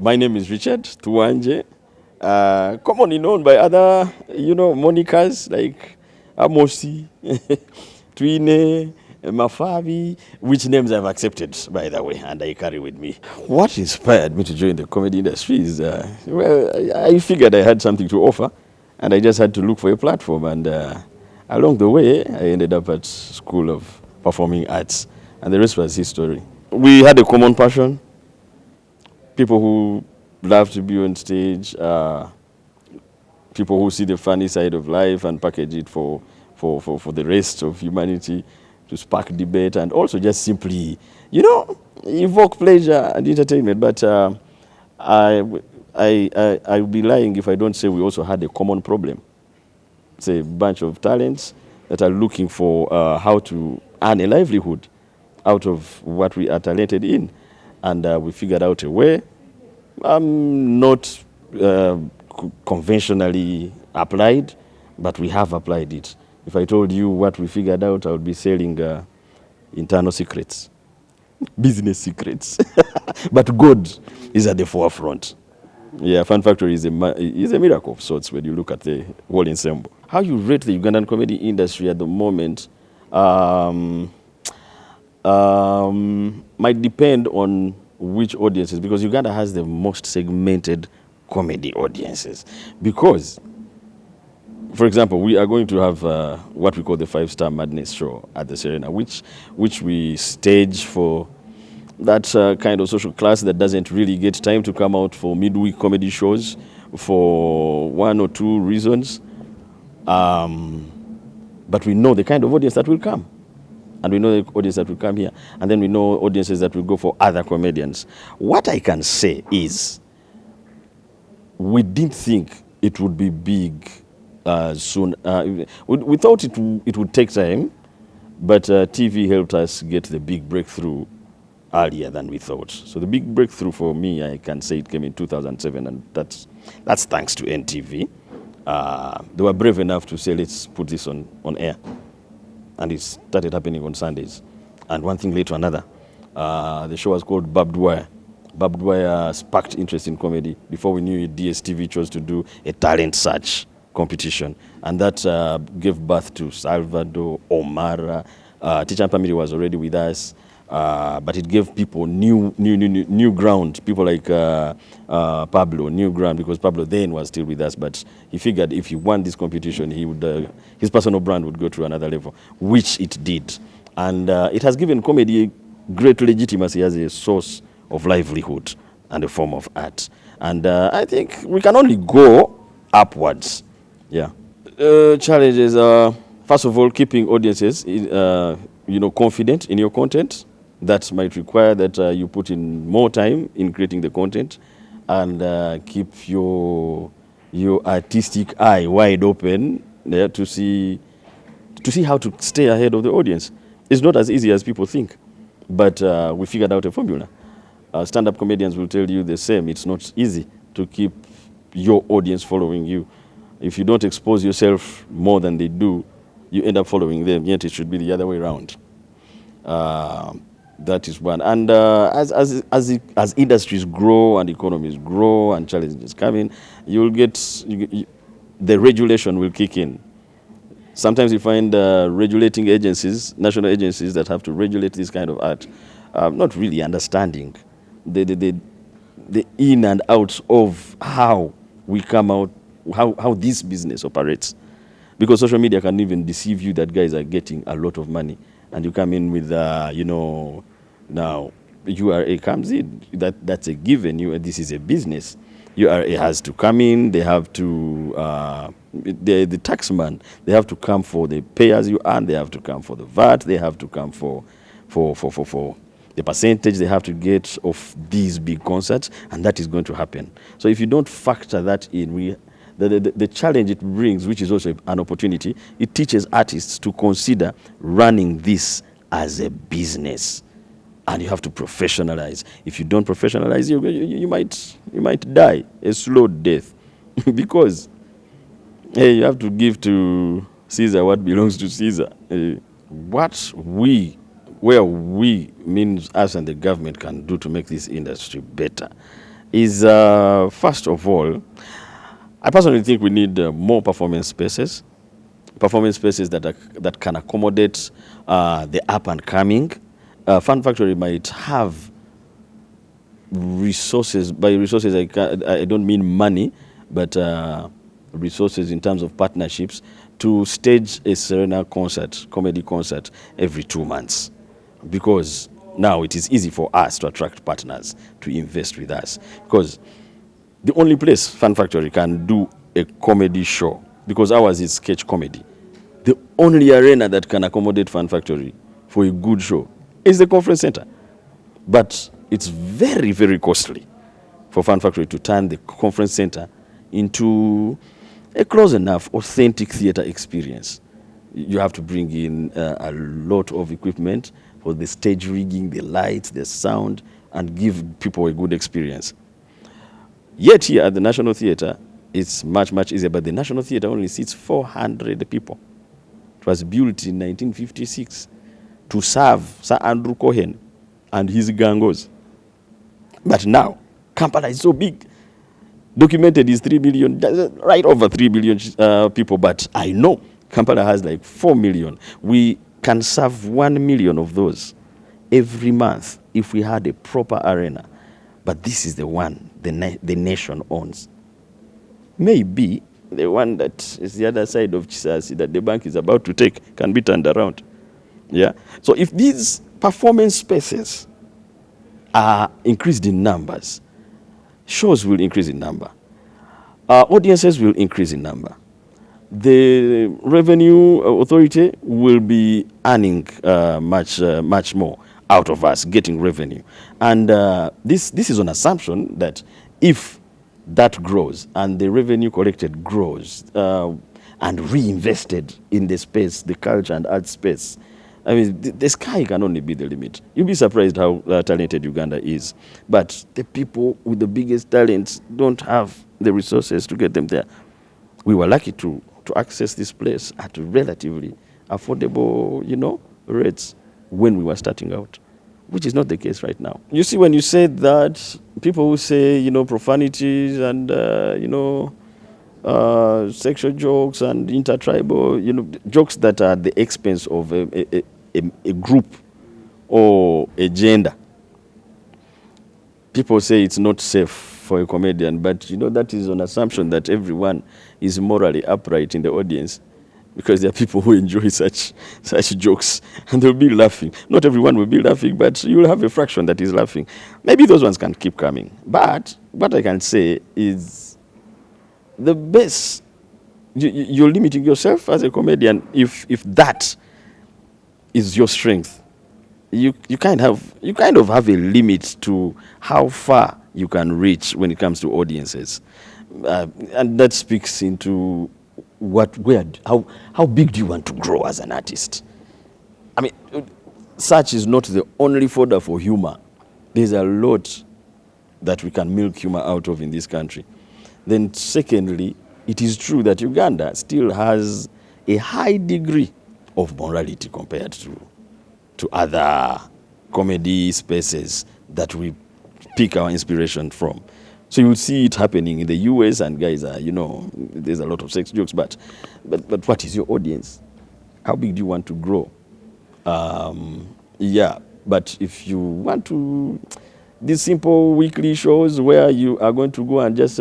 My name is Richard Tuwangye, commonly known by other, monikers like Amosi, Twine, Mafabi, which names I've accepted, by the way, and I carry with me. What inspired me to join the comedy industry is, I figured I had something to offer, and I just had to look for a platform. And along the way, I ended up at School of Performing Arts, and the rest was history. We had a common passion. People who love to be on stage, people who see the funny side of life and package it for the rest of humanity, to spark debate and also just simply, evoke pleasure and entertainment. But I would be lying if I don't say we also had a common problem. It's a bunch of talents that are looking for how to earn a livelihood out of what we are talented in. And we figured out a way, not conventionally applied, but we have applied it. If I told you what we figured out, I would be selling internal secrets, business secrets. But God is at the forefront. Yeah, Fun Factory is a miracle of sorts when you look at the whole ensemble. How you rate the Ugandan comedy industry at the moment might depend on which audiences, because Uganda has the most segmented comedy audiences. Because, for example, we are going to have what we call the 5-Star Madness show at the Serena, which we stage for that kind of social class that doesn't really get time to come out for midweek comedy shows for one or two reasons. But we know the kind of audience that will come. And we know the audience that will come here. And then we know audiences that will go for other comedians. What I can say is, we didn't think it would be big soon. We thought it would take time, but TV helped us get the big breakthrough earlier than we thought. So the big breakthrough for me, I can say it came in 2007, and that's thanks to NTV. They were brave enough to say, let's put this on air. And it started happening on Sundays. And one thing led to another. The show was called Barbed Wire. Barbed Wire sparked interest in comedy. Before we knew it, DSTV chose to do a talent search competition. And that gave birth to Salvador, Omara. Teacher Pamiri was already with us. But it gave people new ground. People like Pablo, new ground, because Pablo then was still with us. But he figured if he won this competition, he would his personal brand would go to another level, which it did. And it has given comedy great legitimacy as a source of livelihood and a form of art. And I think we can only go upwards. Yeah. Challenges are, first of all, keeping audiences confident in your content. That might require that you put in more time in creating the content, and keep your artistic eye wide open there to see how to stay ahead of the audience. It's not as easy as people think, but we figured out a formula. Stand-up comedians will tell you the same. It's not easy to keep your audience following you. If you don't expose yourself more than they do, you end up following them, yet it should be the other way around. That is one. And as industries grow and economies grow and challenges come in, you'll get the regulation will kick in. Sometimes you find regulating agencies, national agencies that have to regulate this kind of art, not really understanding the in and outs of how we come out, how this business operates. Because social media can even deceive you that guys are getting a lot of money. And you come in with, now URA comes in. That's a given. This is a business. URA has to come in. They have to, the taxman, they have to come for the pay as you earn. They have to come for the VAT. They have to come for the percentage they have to get of these big concerts. And that is going to happen. So if you don't factor that in, the challenge it brings, which is also an opportunity, it teaches artists to consider running this as a business. And you have to professionalize. If you don't professionalize, you might die a slow death. Because you have to give to Caesar what belongs to Caesar. Where we means us and the government can do to make this industry better is, first of all, I personally think we need more performance spaces that can accommodate the up and coming. Fun Factory might have resources. By resources, I don't mean money, but resources in terms of partnerships to stage a Serena concert, comedy concert, every 2 months. Because now it is easy for us to attract partners to invest with us. Because the only place Fun Factory can do a comedy show, because ours is sketch comedy, the only arena that can accommodate Fun Factory for a good show is the conference center. But it's very, very costly for Fun Factory to turn the conference center into a close enough, authentic theater experience. You have to bring in a lot of equipment for the stage rigging, the lights, the sound, and give people a good experience. Yet here at the National Theatre, it's much, much easier. But the National Theatre only seats 400 people. It was built in 1956 to serve Sir Andrew Cohen and his gangos. But now, Kampala is so big. Documented is 3 million, right over 3 million people. But I know Kampala has like 4 million. We can serve 1 million of those every month if we had a proper arena. But this is the one the nation owns. Maybe the one that is the other side of Chisasi that the bank is about to take can be turned around. Yeah. So if these performance spaces are increased in numbers, shows will increase in number. Audiences will increase in number. The revenue authority will be earning much more out of us, getting revenue. And this is an assumption that if that grows and the revenue collected grows and reinvested in the space, the culture and art space, I mean, the sky can only be the limit. You'll be surprised how talented Uganda is. But the people with the biggest talents don't have the resources to get them there. We were lucky to access this place at relatively affordable, rates when we were starting out, which is not the case right now. You see, when you say that, people who say, profanities and, sexual jokes and intertribal, jokes that are at the expense of a group or a gender. People say it's not safe for a comedian, but that is an assumption that everyone is morally upright in the audience, because there are people who enjoy such jokes and they'll be laughing. Not everyone will be laughing, but you'll have a fraction that is laughing. Maybe those ones can keep coming. But what I can say is the best, you're limiting yourself as a comedian if that is your strength. You kind of have a limit to how far you can reach when it comes to audiences, and that speaks into how big do you want to grow as an artist? I mean, such is not the only fodder for humor. There's a lot that we can milk humor out of in this country. Then secondly, it is true that Uganda still has a high degree of morality compared to other comedy spaces that we pick our inspiration from. So you'll see it happening in the US, and guys are, there's a lot of sex jokes, but what is your audience? How big do you want to grow? But if you want to, these simple weekly shows where you are going to go and just,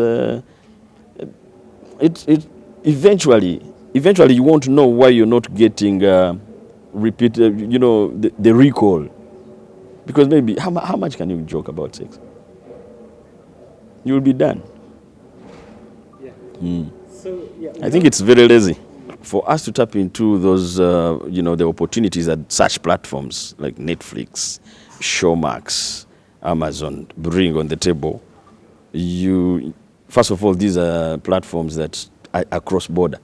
eventually you won't know why you're not getting repeated, the recall. Because maybe, how much can you joke about sex? You will be done. Yeah. So, I think it's very lazy for us to tap into those, the opportunities that such platforms like Netflix, Showmax, Amazon bring on the table. First of all, these are platforms that are cross-border.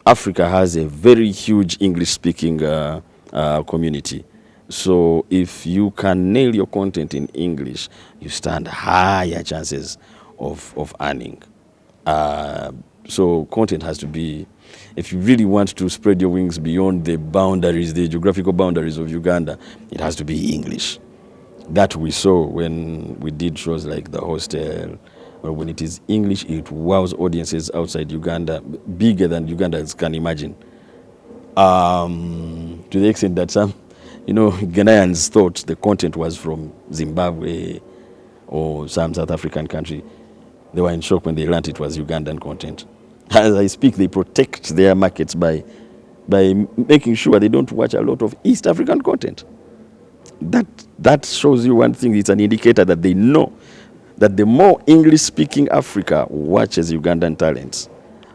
Africa has a very huge English-speaking community. So if you can nail your content in English, you stand higher chances of earning. So content has to be, if you really want to spread your wings beyond the boundaries, the geographical boundaries of Uganda, it has to be English. That we saw when we did shows like The Hostel, or when it is English, it wows audiences outside Uganda, bigger than Ugandans can imagine. To the extent that some, Ghanaians thought the content was from Zimbabwe or some South African country. They were in shock when they learned it was Ugandan content. As I speak, they protect their markets by making sure they don't watch a lot of East African content. That shows you one thing. It's an indicator that they know that the more English-speaking Africa watches Ugandan talents,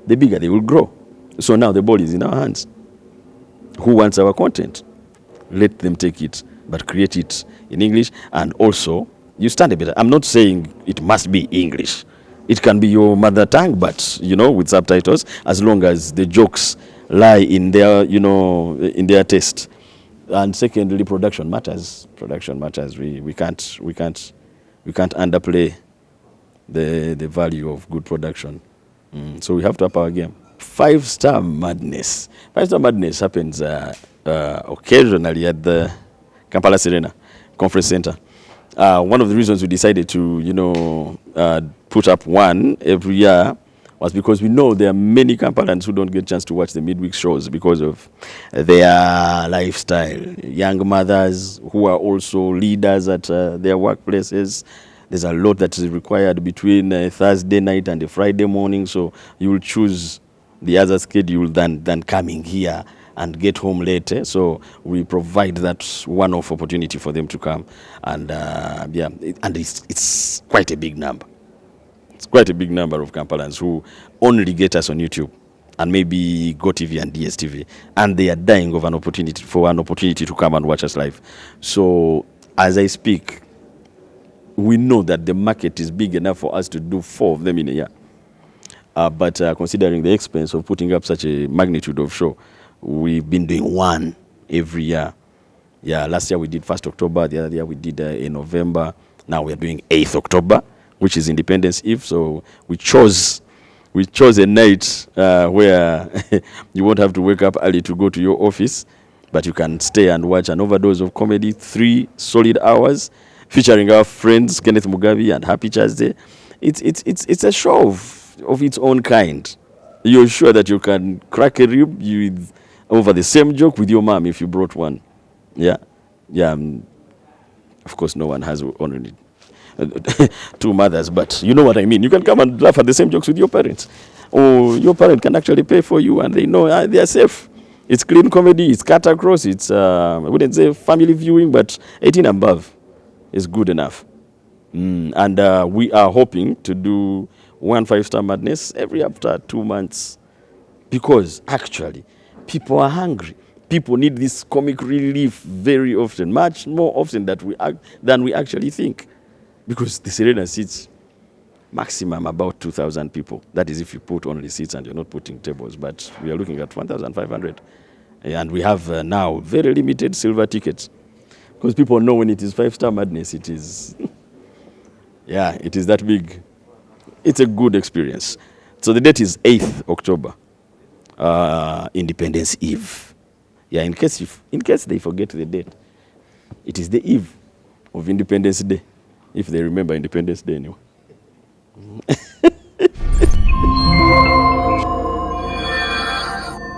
the bigger they will grow. So now the ball is in our hands. Who wants our content? Let them take it, but create it in English. And also, you stand a bit. I'm not saying it must be English. It can be your mother tongue, but, with subtitles, as long as the jokes lie in their, in their taste. And secondly, production matters. Production matters. We can't underplay the value of good production. So we have to up our game. Five-star madness. Five-star madness happens occasionally at the Kampala Serena Conference Center. One of the reasons we decided to, put up one every year was because we know there are many Kampalans who don't get a chance to watch the midweek shows because of their lifestyle. Young mothers who are also leaders at their workplaces. There's a lot that is required between Thursday night and the Friday morning, so you will choose the other schedule than coming here and get home later. So we provide that one-off opportunity for them to come, and and it's quite a big number. It's quite a big number of Kampalans who only get us on YouTube and maybe GoTV and DSTV, and they are dying of an opportunity to come and watch us live. So as I speak, we know that the market is big enough for us to do 4 of them in a year. But considering the expense of putting up such a magnitude of show, we've been doing 1 every year. Yeah, last year we did 1st October, the other year we did in November. Now we are doing 8th October, which is Independence Eve. So we chose a night where you won't have to wake up early to go to your office, but you can stay and watch an overdose of comedy, 3 solid hours, featuring our friends Kenneth Mugabe and Happy Thursday. It's a show of its own kind. You're sure that you can crack a rib over the same joke with your mom if you brought one. Yeah. Of course, no one has only 2 mothers, but you know what I mean. You can come and laugh at the same jokes with your parents, or your parent can actually pay for you, and they know they are safe. It's clean comedy. It's cut across. It's I wouldn't say family viewing, but 18 and above is good enough. And we are hoping to do 1 5-star madness every after 2 months, because actually people are hungry. People need this comic relief very often, much more often than we actually think, because the Serena seats maximum about 2,000 people. That is if you put only seats and you're not putting tables, but we are looking at 1,500. And we have now very limited silver tickets, because people know when it is 5-star madness, it is, it is that big. It's a good experience. So the date is 8th October, Independence Eve. Yeah, in case they forget the date, it is the eve of Independence Day, if they remember Independence Day anyway.